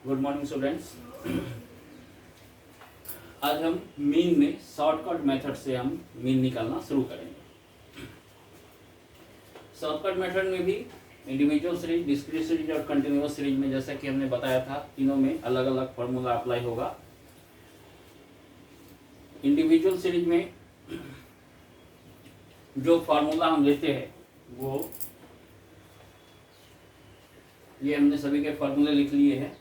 Good morning students. आज हम mean में शॉर्टकट मेथड से हम मीन निकालना शुरू करेंगे। शॉर्टकट मेथड में भी इंडिविजुअल सीरीज, डिस्क्रीट सीरीज और कंटिन्यूअस सीरीज में जैसा कि हमने बताया था, तीनों में अलग अलग फॉर्मूला अप्लाई होगा। इंडिविजुअल सीरीज में जो फार्मूला हम लेते हैं वो ये हमने सभी के फार्मूले लिख लिए हैं।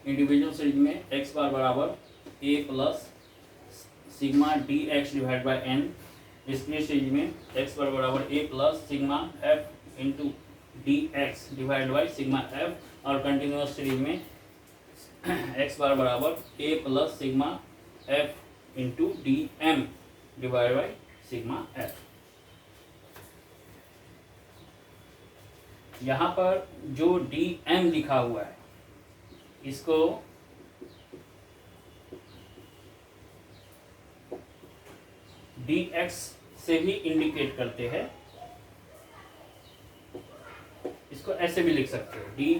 इंडिविजुअल सीरीज में x बार बराबर a plus sigma D X divide by N. Discrete series में x बार बराबर a plus sigma f into D X divide by sigma f। और कंटिन्यूअस सीरीज में x बार बराबर a plus sigma f into D M divide by sigma f। यहाँ पर जो D M लिखा हुआ है इसको डी एक्स से भी इंडिकेट करते हैं। इसको ऐसे भी लिख सकते हो, डी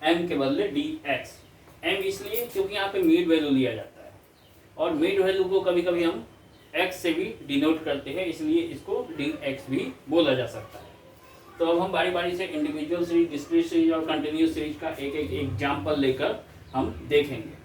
एम के बदले डी एक्स। एम इसलिए क्योंकि यहाँ पे मिड वैल्यू लिया जाता है और मिड वैल्यू को कभी कभी हम एक्स से भी डिनोट करते हैं, इसलिए इसको डी एक्स भी बोला जा सकता है। तो अब हम बारी बारी से इंडिविजुअल सीरीज, डिस्क्रीट सीरीज और कंटिन्यूअस सीरीज का एक एक एग्जाम्पल लेकर हम देखेंगे।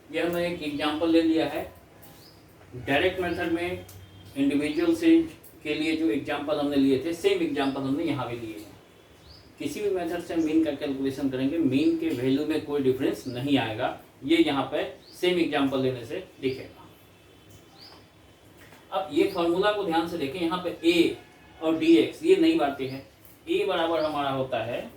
ये हमने एक एग्जाम्पल ले लिया है। डायरेक्ट मेथड में इंडिविजुअल सीरीज के लिए जो एग्जाम्पल हमने लिए थे, सेम एग्जाम्पल हमने यहाँ भी लिए हैं। किसी भी मेथड से मीन का कैलकुलेशन करेंगे, मीन के वैल्यू में कोई डिफरेंस नहीं आएगा। ये यहाँ पे सेम एग्जाम्पल लेने से दिखेगा। अब ये फॉर्मूला को ध्यान से देखें, यहाँ पे a और dx ये नई बातें हैं। a बराबर हमारा होता है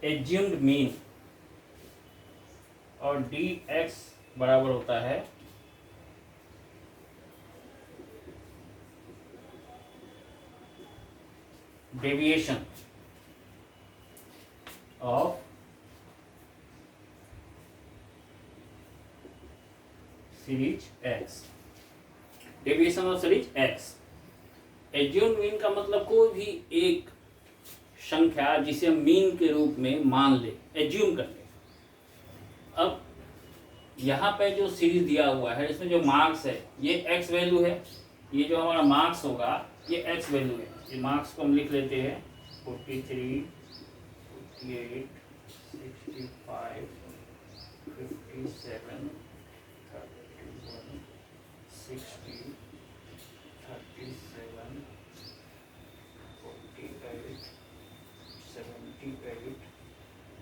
एज्यूम्ड मीन और dx बराबर होता है deviation of series x। Deviation of series x। Assumed mean का मतलब कोई भी एक संख्या जिसे हम मीन के रूप में मान ले, एज्यूम कर ले। अब यहाँ पे जो सीरीज दिया हुआ है इसमें जो मार्क्स है ये एक्स वैल्यू है। ये जो हमारा मार्क्स होगा ये एक्स वैल्यू है। ये मार्क्स को हम लिख लेते हैं 43, 48, 65, 57, 31, 60, 37, 48, 78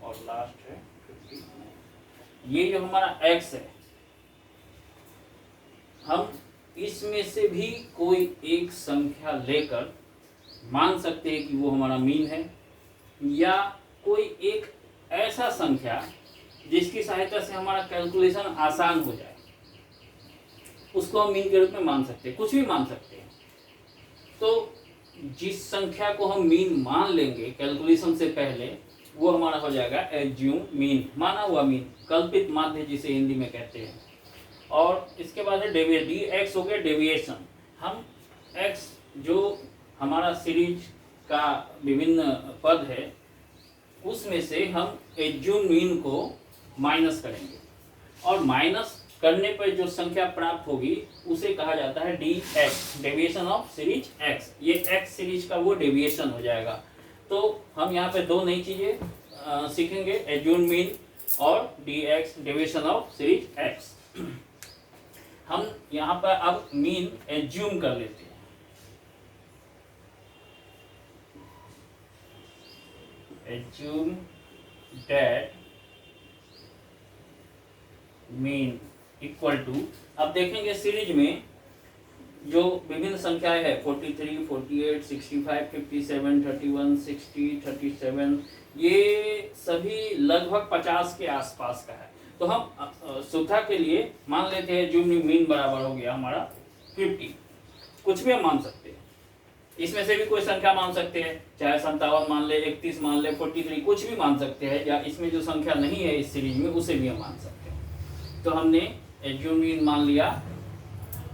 और लास्ट है 59। ये जो हमारा x है, हम इसमें से भी कोई एक संख्या लेकर मान सकते हैं कि वो हमारा मीन है, या कोई एक ऐसा संख्या जिसकी सहायता से हमारा कैलकुलेशन आसान हो जाए उसको हम मीन के रूप में मान सकते हैं। कुछ भी मान सकते हैं। तो जिस संख्या को हम मीन मान लेंगे कैलकुलेशन से पहले वो हमारा हो जाएगा एज्यूम मीन, माना हुआ मीन, कल्पित माध्य जिसे हिंदी में कहते हैं। और इसके बाद है डेविएशन, डी एक्स हो गया डेविएशन। हम एक्स जो हमारा सीरीज का विभिन्न पद है उसमें से हम एज्यूम मीन को माइनस करेंगे और माइनस करने पर जो संख्या प्राप्त होगी उसे कहा जाता है D X, deviation of series x. ये एक्स सीरीज का वो डेविएशन हो जाएगा। तो हम यहाँ पे दो नई चीजें सीखेंगे, एज्यूम मीन और D X, deviation of series X. हम यहाँ पर अब मीन एज्यूम कर लेते हैं। Assume that mean equal to, अब देखेंगे सीरीज में जो विभिन्न संख्याएं है 43, 48, 65, 57, 31, 60, 37, ये सभी लगभग 50 के आसपास का है। तो हम सुविधा के लिए मान लेते हैं जो मीन बराबर हो गया हमारा 50। कुछ भी हम मान सकते हैं, इसमें से भी कोई संख्या मान सकते हैं, चाहे 57 मान ले, 31 मान ले, 43, कुछ भी मान सकते हैं, या इसमें जो संख्या नहीं है इस सीरीज में उसे भी हम मान सकते हैं। तो हमने जो मीन मान लिया,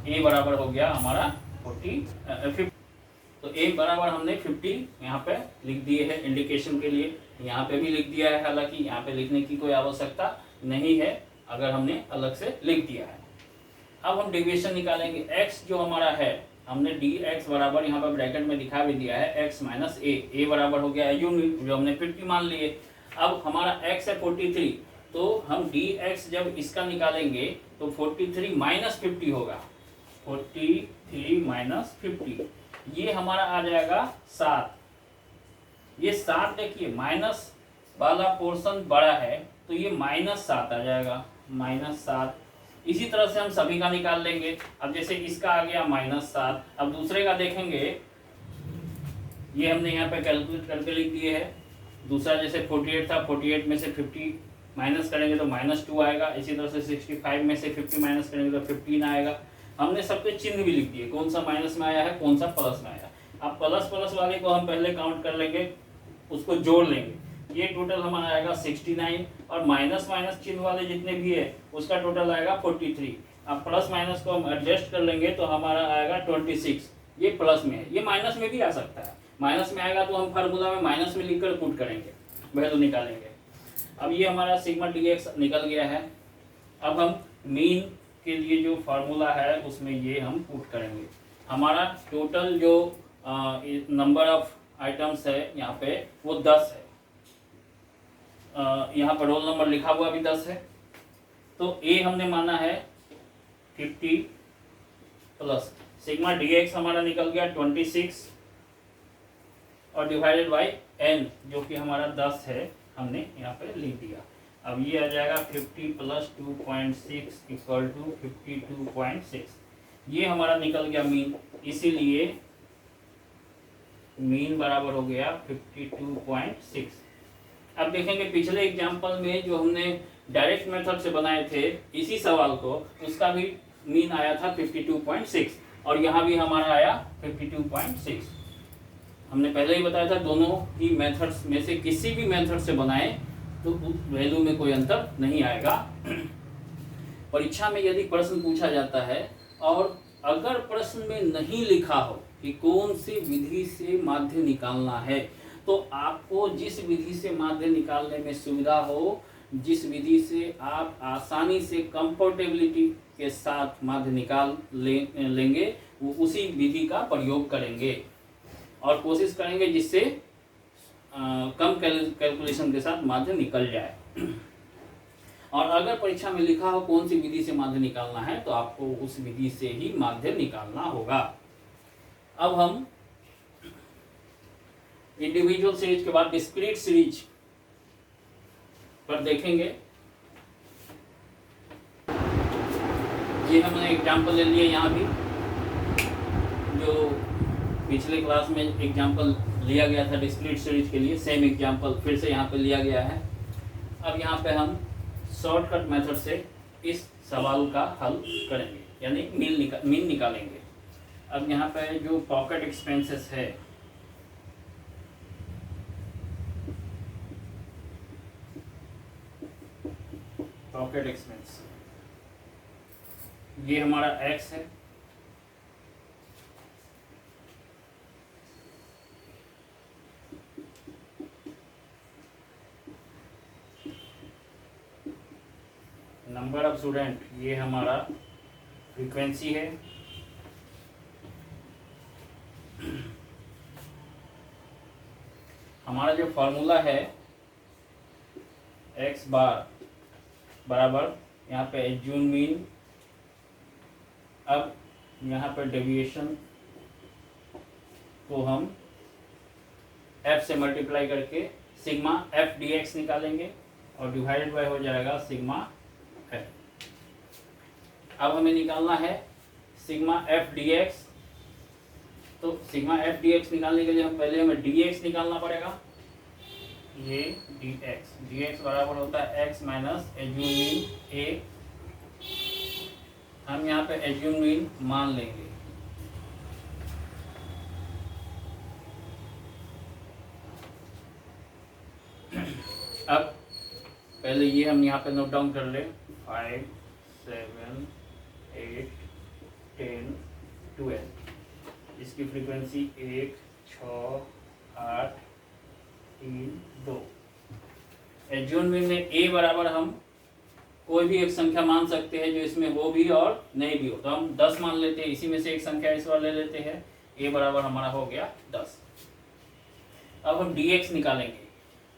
ए बराबर हो गया हमारा 50। तो ए बराबर हमने 50 यहाँ पे लिख दिए है इंडिकेशन के लिए, यहाँ पे भी लिख दिया है, हालांकि यहाँ पे लिखने की कोई आवश्यकता नहीं है अगर हमने अलग से लिख दिया है। अब हम डेविएशन निकालेंगे। x जो हमारा है, हमने dx बराबर यहाँ पर ब्रैकेट में दिखा भी दिया है x माइनस ए बराबर हो गया है जो हमने 50 मान लिए। अब हमारा x है 43, तो हम dx जब इसका निकालेंगे तो 43 माइनस 50 होगा, 43 माइनस 50, ये हमारा आ जाएगा 7। ये 7 देखिए माइनस वाला पोर्शन बड़ा है तो ये -7 आ जाएगा, -7। इसी तरह से हम सभी का निकाल लेंगे। अब जैसे इसका आ गया -7, अब दूसरे का देखेंगे, ये हमने यहाँ पे कैलकुलेट करके लिख दिए है। दूसरा जैसे 48 था, 48 में से 50 माइनस करेंगे तो -2 आएगा। इसी तरह से 65 में से 50 माइनस करेंगे तो 15 आएगा। हमने सबके चिन्ह भी लिख दिए, कौन सा माइनस में आया है, कौन सा प्लस में आया। अब प्लस वाले को हम पहले काउंट कर लेंगे, उसको जोड़ लेंगे, ये टोटल हमारा आएगा 69, और माइनस चिन्ह वाले जितने भी है उसका टोटल आएगा 43। अब प्लस माइनस को हम एडजस्ट कर लेंगे तो हमारा आएगा 26। ये प्लस में है, ये माइनस में भी आ सकता है। माइनस में आएगा तो हम फार्मूला में माइनस में लिखकर पुट करेंगे, वैल्यू निकालेंगे। अब ये हमारा सिग्मा dx निकल गया है। अब हम मीन के लिए जो फार्मूला है उसमें ये हम पुट करेंगे। हमारा टोटल जो नंबर ऑफ आइटम्स है यहाँ पे वो 10 है। यहाँ पर रोल नंबर लिखा हुआ भी 10 है। तो ए हमने माना है 50 प्लस सिग्मा dx हमारा निकल गया 26, और डिवाइडेड बाई n जो कि हमारा 10 है, हमने यहाँ पे लिख दिया। अब ये आ जाएगा 50 प्लस 2.6 इक्वल टू 52.6। ये हमारा निकल गया मीन, इसीलिए मीन बराबर हो गया 52.6। अब देखेंगे पिछले एग्जाम्पल में जो हमने डायरेक्ट मेथड से बनाए थे इसी सवाल को, उसका भी मीन आया था 52.6, और यहाँ भी हमारा आया 52.6। हमने पहले ही बताया था दोनों ही मेथड्स में से किसी भी मेथड से बनाए तो वैल्यू में कोई अंतर नहीं आएगा। परीक्षा में यदि प्रश्न पूछा जाता है और अगर प्रश्न में नहीं लिखा हो कि कौन सी विधि से माध्य निकालना है, तो आपको जिस विधि से माध्य निकालने में सुविधा हो, जिस विधि से आप आसानी से कंफर्टेबिलिटी के साथ माध्य निकाल लेंगे, वो उसी विधि का प्रयोग करेंगे और कोशिश करेंगे जिससे कम कैलकुलेशन के साथ माध्य निकल जाए। और अगर परीक्षा में लिखा हो कौन सी विधि से माध्य निकालना है तो आपको उस विधि से ही माध्य निकालना होगा। अब हम इंडिविजुअल सीरीज के बाद डिस्क्रीट सीरीज पर देखेंगे। ये हमने एग्जाम्पल ले लिया, यहाँ भी जो पिछले क्लास में एग्जाम्पल लिया गया था डिस्क्रीट सीरीज के लिए, सेम एग्जाम्पल फिर से यहाँ पे लिया गया है। अब यहाँ पे हम शॉर्टकट मेथड से इस सवाल का हल करेंगे, यानी मीन निकालेंगे। अब यहाँ पे जो पॉकेट एक्सपेंसेस है, पॉकेट एक्सपेंस, ये हमारा x है, नंबर ऑफ स्टूडेंट ये हमारा फ्रीक्वेंसी है, हमारा जो फॉर्मूला है x बार बराबर यहाँ पे एज्यूम मीन। अब यहाँ पे डेविएशन को हम f से मल्टीप्लाई करके सिग्मा f dx निकालेंगे और डिवाइडेड बाय हो जाएगा सिग्मा f। अब हमें निकालना है सिग्मा एफ डी एक्स। तो सिग्मा एफ डी एक्स निकालने के लिए हमें डी एक्स निकालना पड़ेगा। ये डी एक्स बराबर होता है एक्स माइनस एज्यूम मीन ए। हम यहाँ पे एज्यूम मीन मान लेंगे। अब पहले ये हम यहाँ पे नोट डाउन कर ले। 5 7 8 10 12। इसकी फ्रीक्वेंसी 1 6 8 3 2। एज्यूम मीन में ए बराबर हम कोई भी एक संख्या मान सकते हैं जो इसमें हो भी और नहीं भी हो। तो हम 10 मान लेते हैं, इसी में से एक संख्या इस बार ले लेते हैं। ए बराबर हमारा हो गया 10। अब हम dx निकालेंगे।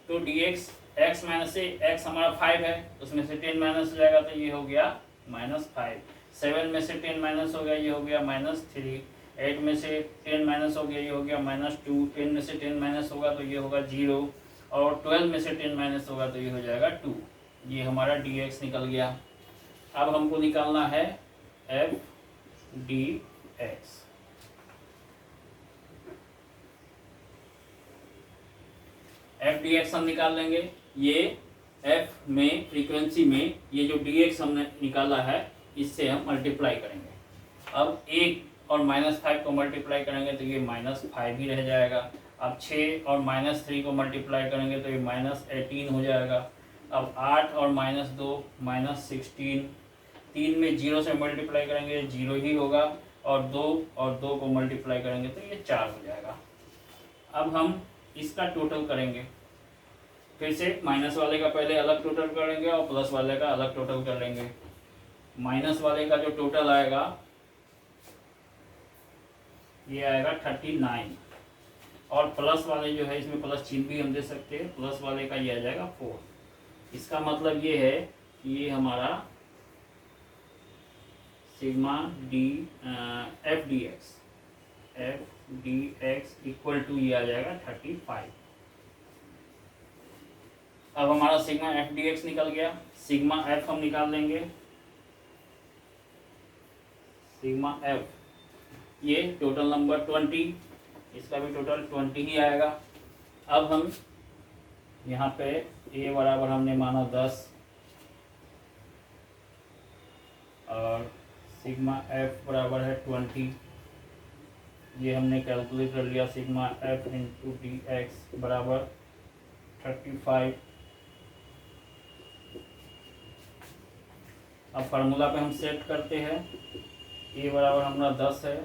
तो dx x माइनस से x हमारा 5 है, उसमें से 10 माइनस हो जाएगा तो ये हो गया -5। 7 में से 10 माइनस हो गया, ये हो गया -3। 8 में से 10 माइनस हो गया, ये हो गया -2। 10 में से 10 माइनस होगा तो ये होगा 0, और 12 में से 10 माइनस होगा तो ये हो जाएगा 2। ये हमारा dx निकल गया। अब हमको निकालना है f dx। F D x हम निकाल लेंगे। ये एफ में फ्रीक्वेंसी में ये जो डी एक्स हमने निकाला है इससे हम मल्टीप्लाई करेंगे। अब 1 और -5 को मल्टीप्लाई करेंगे तो ये -5 ही रह जाएगा। अब 6 और -3 को मल्टीप्लाई करेंगे तो ये -18 हो जाएगा। अब 8 और -2 -16। 3 में 0 से मल्टीप्लाई करेंगे 0 ही होगा, और 2 को मल्टीप्लाई करेंगे तो ये 4 हो जाएगा। अब हम इसका टोटल करेंगे। फिर से माइनस वाले का पहले अलग टोटल करेंगे और प्लस वाले का अलग टोटल कर लेंगे। माइनस वाले का जो टोटल आएगा ये आएगा 39, और प्लस वाले जो है इसमें प्लस चिन्ह भी हम दे सकते हैं। प्लस वाले का ये आ जाएगा 4। इसका मतलब ये है कि ये हमारा sigma F D X equal to ये आ जाएगा 35। अब हमारा सिग्मा एफ डी एक्स निकल गया। सिग्मा एफ हम निकाल लेंगे। सिग्मा एफ ये टोटल नंबर 20, इसका भी टोटल 20 ही आएगा। अब हम यहाँ पे ए बराबर हमने माना 10, और सिग्मा एफ बराबर है 20। ये हमने कैलकुलेट कर लिया। Sigma F into D x बराबर 35। अब फार्मूला पे हम सेट करते हैं। ए बराबर हमारा 10 है,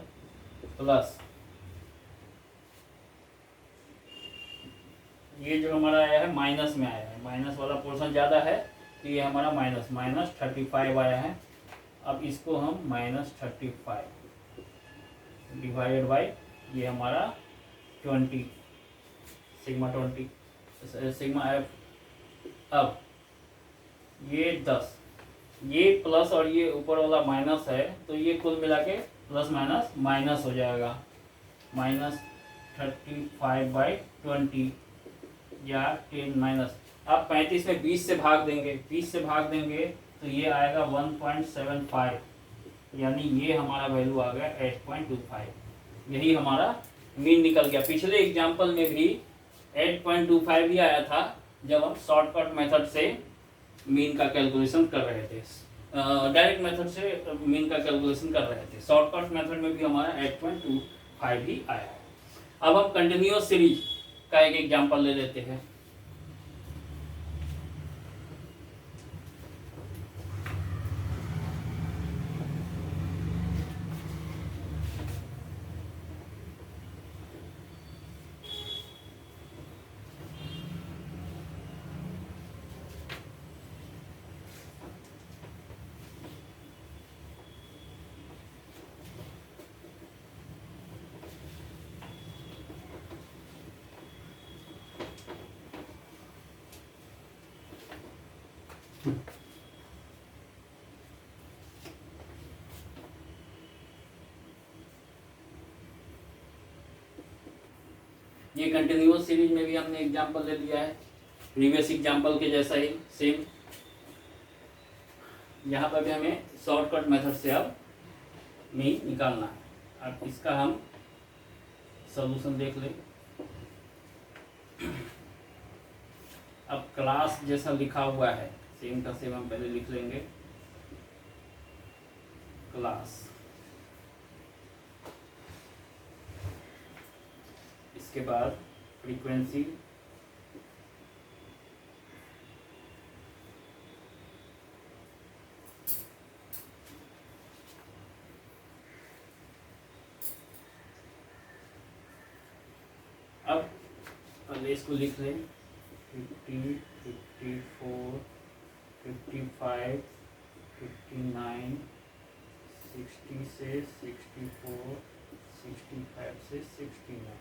प्लस ये जो हमारा आया है माइनस में आया है, माइनस वाला पोर्शन ज़्यादा है तो ये हमारा -35 आया है। अब इसको हम -35 डिवाइडेड बाई ये हमारा 20 सिग्मा 20 सिग्मा एफ। अब ये 10, ये प्लस और ये ऊपर वाला माइनस है तो ये कुल मिला के प्लस माइनस माइनस हो जाएगा। -35/20 या 10 माइनस। अब 35 में 20 से भाग देंगे, 20 से भाग देंगे तो ये आएगा 1.75, यानी ये हमारा वैल्यू आ गया 8.25। यही हमारा मीन निकल गया। पिछले एग्जाम्पल में भी 8.25 ही आया था जब हम शॉर्टकट मेथड से मीन का कैलकुलेशन कर रहे थे। डायरेक्ट मेथड से मीन का कैलकुलेशन कर रहे थे। शॉर्टकट मेथड में भी हमारा 8.25 ही आया है। अब हम कंटिन्यूअस सीरीज का एक एग्जाम्पल ले लेते हैं। ये कंटिन्यूअस सीरीज में भी हमने एग्जांपल ले लिया है, प्रीवियस एग्जांपल के जैसा ही सेम। यहाँ पर भी हमें शॉर्टकट मेथड से अब मीन निकालना है। अब इसका हम सॉल्यूशन देख लें। अब क्लास जैसा लिखा हुआ है सेम का सेम हम पहले लिख लेंगे, क्लास। इसके बाद फ्रीक्वेंसी, अब पहले इसको लिख लें 50, 54, 55, 59, 60 से 64, 65 से 69,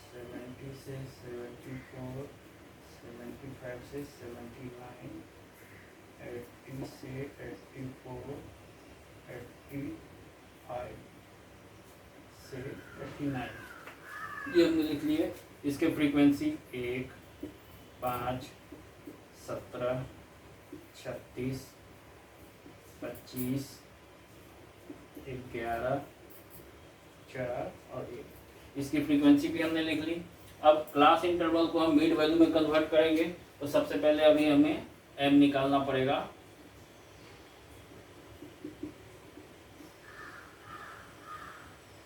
70 से 74, 75 से 79, 80 से 84, 85 से 89, ये हमने लिख लिए। इसके फ्रीक्वेंसी 1, 5, 17, 36, 25, 11, 4 और 1। इसकी फ्रीक्वेंसी भी हमने लिख ली। अब क्लास इंटरवल को हम मिड वैल्यू में कन्वर्ट करेंगे, तो सबसे पहले अभी हमें m निकालना पड़ेगा।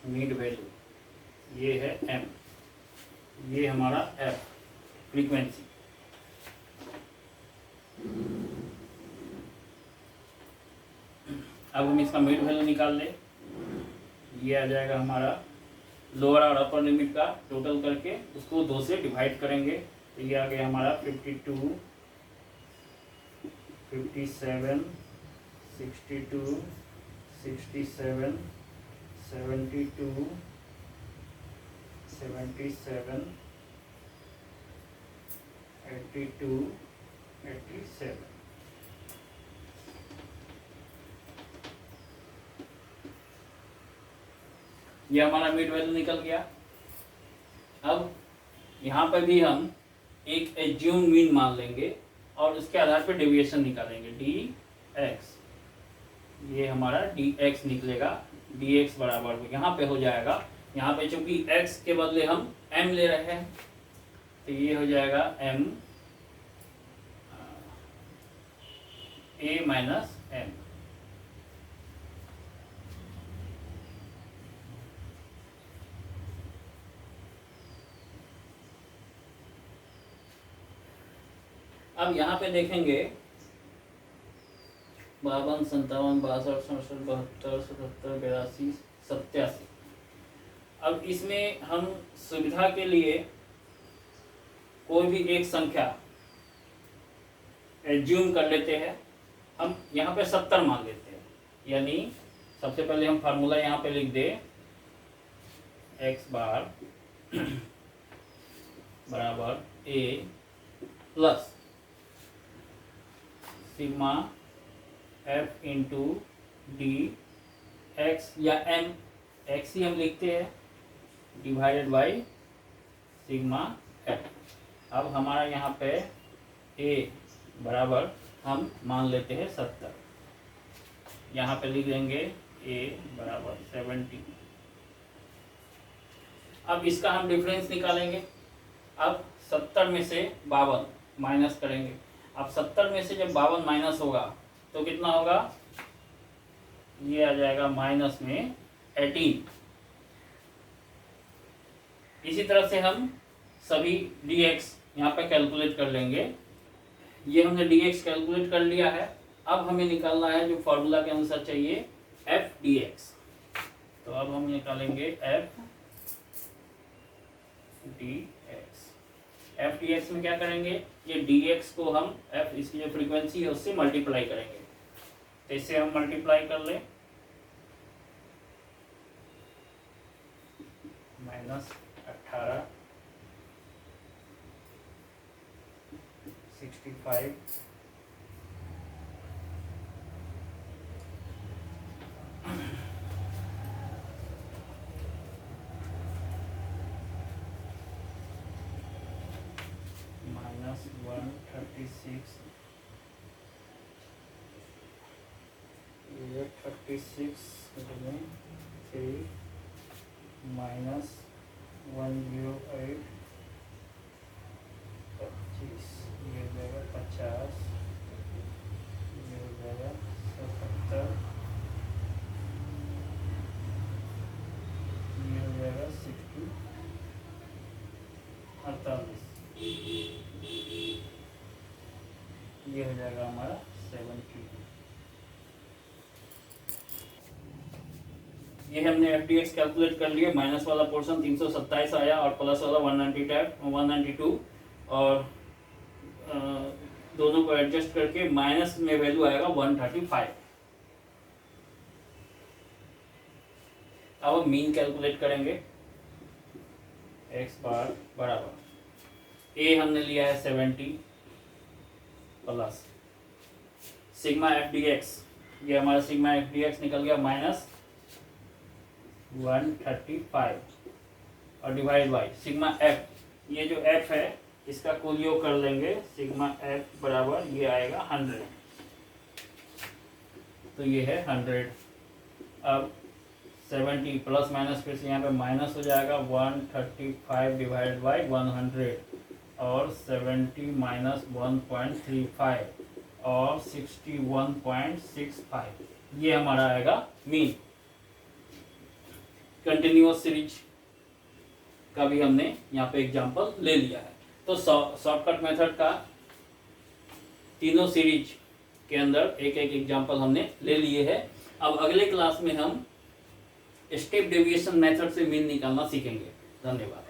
मिड वैल्यू ये है m, ये हमारा f फ्रीक्वेंसी। अब हम इसका मिड वैल्यू निकाल लें। ये आ जाएगा हमारा लोअर और अपर लिमिट का टोटल करके, उसको 2 से डिवाइड करेंगे, तो ये आ गया हमारा 52, 57, 62, 67, 72, 77, 82, 87। ये हमारा मिड वैल्यू निकल गया। अब यहाँ पे भी हम एक एज्यूम मीन मान लेंगे और उसके आधार पर डेविएशन निकालेंगे dx। ये हमारा dx निकलेगा। dx बराबर यहाँ पे हो जाएगा, यहाँ पे चूंकि x के बदले हम m ले रहे हैं, तो ये हो जाएगा m a माइनस m। अब यहाँ पे देखेंगे 52, 57, 62, 67, 72, 77, 82, 87। अब इसमें हम सुविधा के लिए कोई भी एक संख्या एज्यूम कर लेते हैं। हम यहाँ पे 70 मान लेते हैं, यानी सबसे पहले हम फार्मूला यहाँ पे लिख दे, x बार बराबर a plus sigma f into D x या m, x ही हम लिखते हैं, डिवाइडेड बाई सिग्मा f। अब हमारा यहाँ पे a बराबर हम मान लेते हैं 70, यहाँ पे लिख देंगे a बराबर 70। अब इसका हम डिफरेंस निकालेंगे। अब 70 में से 52 माइनस करेंगे। अब 70 में से जब 52 माइनस होगा तो कितना होगा, ये आ जाएगा माइनस में 18। इसी तरह से हम सभी dx यहाँ पे कैलकुलेट कर लेंगे। ये हमने dx कैलकुलेट कर लिया है। अब हमें निकालना है जो फॉर्मूला के अनुसार चाहिए f dx। तो अब हम निकालेंगे f dx। f dx में क्या करेंगे, ये dx को हम f इसकी जो फ्रीक्वेंसी है उससे मल्टीप्लाई करेंगे। तो इससे हम मल्टीप्लाई कर लें, -18, 65, -136, ये 36 3 माइनस 108 25, ये हो जाएगा 50, ये हो जाएगा 77, ये हो जाएगा 60, 48, ये हो जाएगा हमारा 70। ये हमने FDX कैलकुलेट कर लिए। माइनस वाला पोर्शन 327 आया और प्लस वाला 192 और दोनों को एडजस्ट करके माइनस में वैल्यू आएगा 135। अब हम मीन कैलकुलेट करेंगे। x बार बराबर a हमने लिया है 70 प्लस सिग्मा FDX, ये हमारा सिग्मा FDX निकल गया माइनस 135 और डिवाइड बाई सिग्मा f, ये जो f है इसका कुल योग कर लेंगे। सिग्मा f बराबर ये आएगा 100, तो ये है 100। अब 70 प्लस माइनस फिर से यहाँ पे माइनस हो जाएगा 135 डिवाइड बाई 100 और 70 माइनस 1.35 और 61.65, ये हमारा आएगा मीन। कंटिन्यूअस सीरीज का भी हमने यहाँ पे एग्जांपल ले लिया है। तो शॉर्टकट मेथड का तीनों सीरीज के अंदर एक एक एग्जांपल हमने ले लिए हैं। अब अगले क्लास में हम स्टेप डेविएशन मेथड से मीन निकालना सीखेंगे। धन्यवाद।